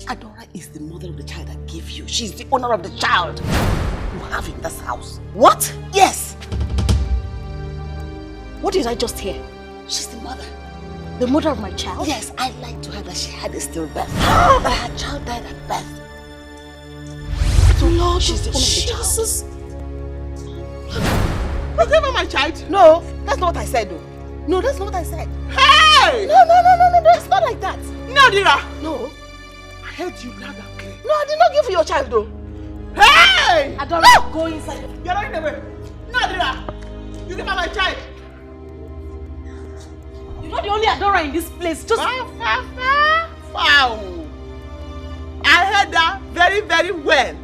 Adora is the mother of the child I gave you. She's the owner of the child you have in this house. What? Yes. What did I just hear? She's the mother. The mother of my child? Yes, I lied to her that she had a stillbirth. But her child died at birth. So Lord, she's the owner of the child. You gave her my child? No, that's not what I said though. No, that's not what I said. Hey! No, it's not like that. No, Adira. No. I heard you loud and clear. No, I did not give you your child though. Hey! Adora, go inside. You're running away. No, Adira. You gave her my child. You're not the only Adora in this place. Just Wow. I heard that very, very well.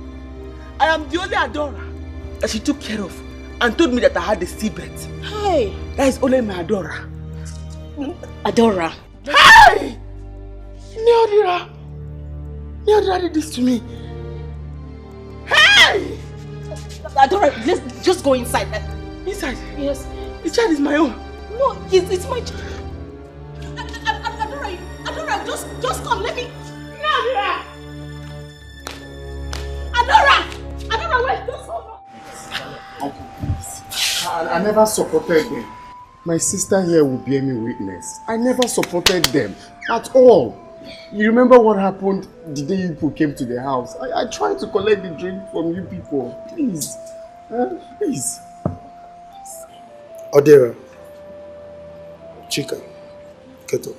I am the only Adora that she took care of and told me that I had a stillbirth. Hey. That is only my Adora. Adora. Hey! Neodira! Neodira did this to me. Hey! Adora, let's just go inside. Inside? Yes. The child is my own. No, it's my child. Adora, just come. Let me. Neodira! Adora, wait. Just hold on. I never supported them. My sister here will bear me witness. I never supported them at all. You remember what happened the day you people came to the house? I tried to collect the drink from you people. Please. Please. Odera. Chica. Keto.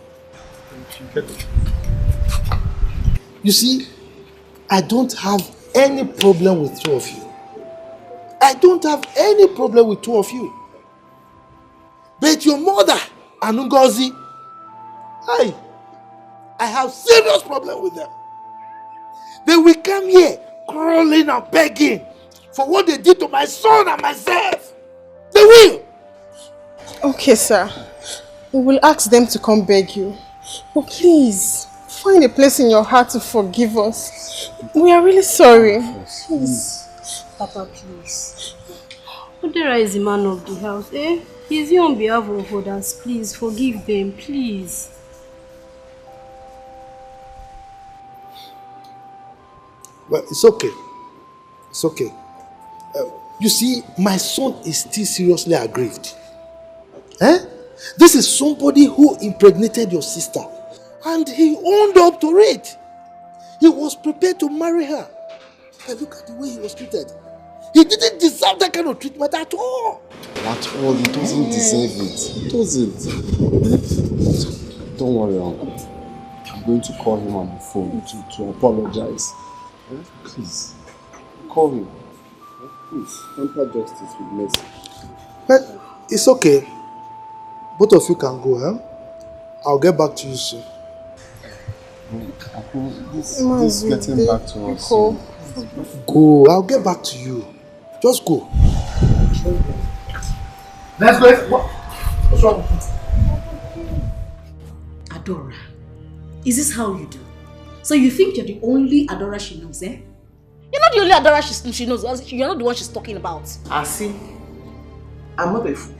You see, I don't have any problem with two of you. I don't have any problem with two of you. But your mother and Ngozi, I have serious problem with them. They will come here crawling and begging for what they did to my son and myself. They will. Okay, sir. We will ask them to come beg you. But please, find a place in your heart to forgive us. We are really sorry. Please. Papa, please. Odera is the man of the house, eh? He's here on behalf of others. Please, forgive them, please. Well, it's okay. It's okay. You see, my son is still seriously aggrieved. This is somebody who impregnated your sister. And he owned up to it. He was prepared to marry her. And look at the way he was treated. He didn't deserve that kind of treatment at all. At all, he doesn't deserve it. He doesn't. Don't worry, Uncle. I'm going to call him on the phone to apologize. Please, call him. Please, temper justice with mercy. But it's okay. Both of you can go, huh? I'll get back to you soon. This getting back to us. Go, I'll get back to you. Just go. Let's go. What's wrong? Adora, is this how you do? So you think you're the only Adora she knows, eh? You're not the only Adora she knows. You're not the one she's talking about. I see. I'm not a fool.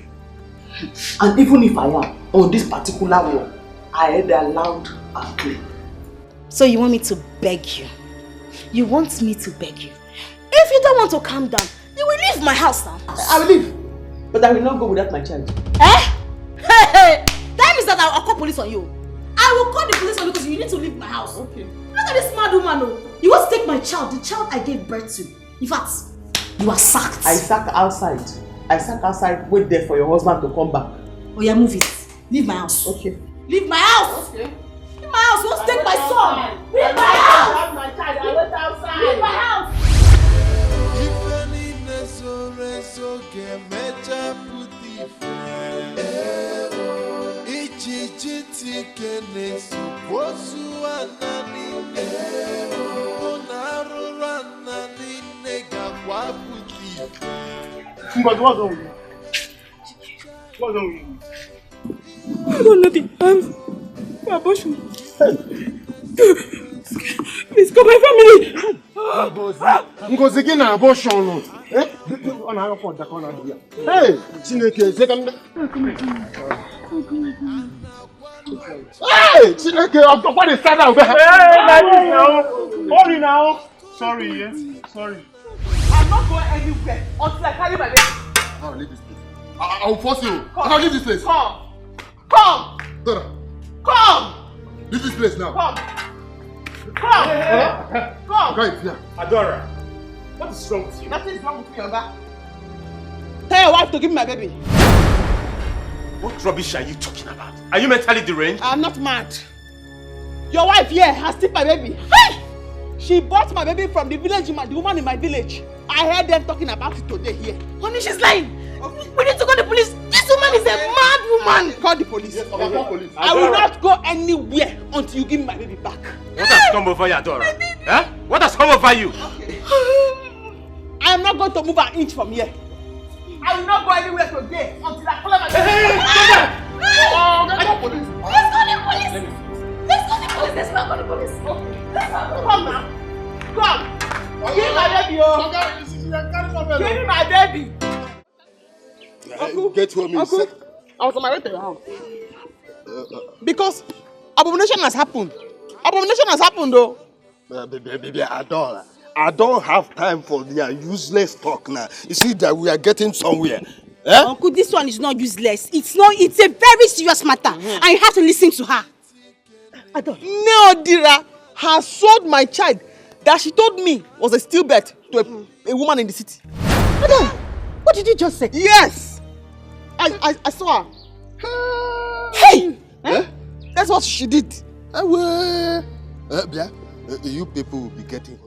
And even if I am, on this particular one, I had allowed a claim. So you want me to beg you? You want me to beg you? If you don't want to calm down, you will leave my house now. I will leave. But I will not go without my child. Eh? Hey! That means that I'll call police on you. I will call the police on you because you need to leave my house. Okay. Look at this mad woman, oh. You want to take my child, the child I gave birth to. In fact, you are sacked. I sack outside. Wait there for your husband to come back. Oh yeah, move it. Leave my house. Okay. Leave my house. Okay. Leave my house. You want to take my son. Leave my house. My child. I went outside. Leave my house. What's wrong with you? What's wrong with you? I don't know nothing. Abortion. Please come my family. Ngozi again an abortion. Eh? On our phone that corner here. Hey, Chineke, second. Hey, Chineke, what is that now? Hey, like this now. Sorry now. Sorry, yes. Sorry. I'm not going anywhere until I carry my baby. I'll leave this place. I will force you. I'll leave this place. Come. Dora. Come. Leave this place now. Come. Right here. Adora, what is wrong with you? Nothing is wrong with me, Oga. Tell your wife to give me my baby. What rubbish are you talking about? Are you mentally deranged? I'm not mad. Your wife here has taken my baby. Hey! She bought my baby from the village woman, the woman in my village. I heard them talking about it today here. Honey, she's lying. Okay. We need to call the police. This woman is a mad woman. Call the police. Yes, call police. I will not go anywhere until you give me my baby back. What has come over you, Adora? Huh? What has come over you? Okay. I am not going to move an inch from here. I will not go anywhere today until I follow my baby. Hey, come police. Let's call the police. Let's call the police. Let's not call the police. Come now. Come. Give my baby, oh. Give me my baby. Uncle, get home. Uncle, I was on my way to your house. Because abomination has happened. Abomination has happened, though. Baby, Adora, I don't have time for their useless talk now. You see that we are getting somewhere. Eh? Uncle, this one is not useless. It's a very serious matter. And you have to listen to her. Neodira has sold my child that she told me was a stillbirth to a woman in the city. Adam, what did you just say? Yes! I saw her. Hey! That's what she did. You people will be getting